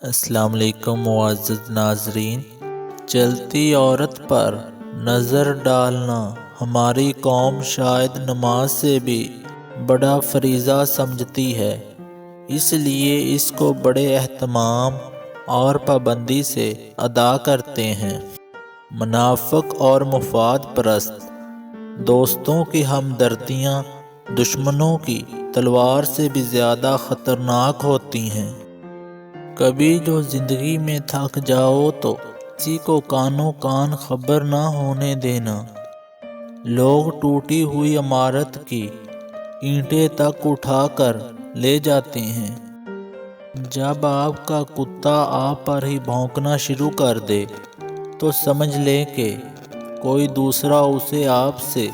السلام علیکم معزز ناظرین۔ چلتی عورت پر نظر ڈالنا ہماری قوم شاید نماز سے بھی بڑا فریضہ سمجھتی ہے، اس لیے اس کو بڑے اہتمام اور پابندی سے ادا کرتے ہیں۔ منافق اور مفاد پرست دوستوں کی ہمدردیاں دشمنوں کی تلوار سے بھی زیادہ خطرناک ہوتی ہیں۔ کبھی جو زندگی میں تھک جاؤ تو کسی کو کانوں کان خبر نہ ہونے دینا۔ لوگ ٹوٹی ہوئی عمارت کی اینٹیں تک اٹھا کر لے جاتے ہیں۔ جب آپ کا کتا آپ پر ہی بھونکنا شروع کر دے تو سمجھ لیں کہ کوئی دوسرا اسے آپ سے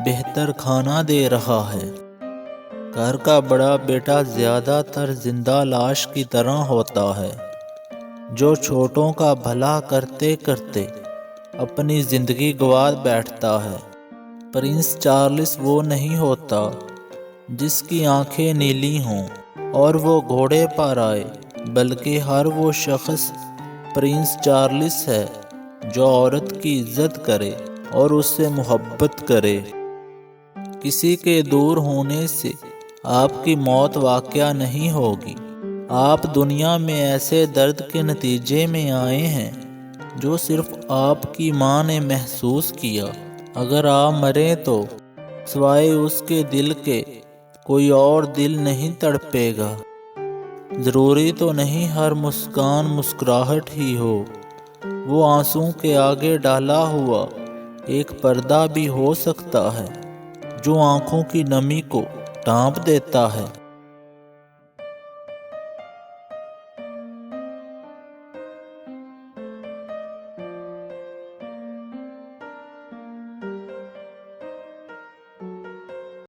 بہتر کھانا دے رہا ہے۔ گھر کا بڑا بیٹا زیادہ تر زندہ لاش کی طرح ہوتا ہے، جو چھوٹوں کا بھلا کرتے کرتے اپنی زندگی گنوا بیٹھتا ہے۔ پرنس چارلس وہ نہیں ہوتا جس کی آنکھیں نیلی ہوں اور وہ گھوڑے پر آئے، بلکہ ہر وہ شخص پرنس چارلس ہے جو عورت کی عزت کرے اور اس سے محبت کرے۔ کسی کے دور ہونے سے آپ کی موت واقع نہیں ہوگی۔ آپ دنیا میں ایسے درد کے نتیجے میں آئے ہیں جو صرف آپ کی ماں نے محسوس کیا۔ اگر آپ مریں تو سوائے اس کے دل کے کوئی اور دل نہیں تڑپے گا۔ ضروری تو نہیں ہر مسکان مسکراہٹ ہی ہو، وہ آنسوں کے آگے ڈالا ہوا ایک پردہ بھی ہو سکتا ہے جو آنکھوں کی نمی کو ڈھانپ دیتا ہے۔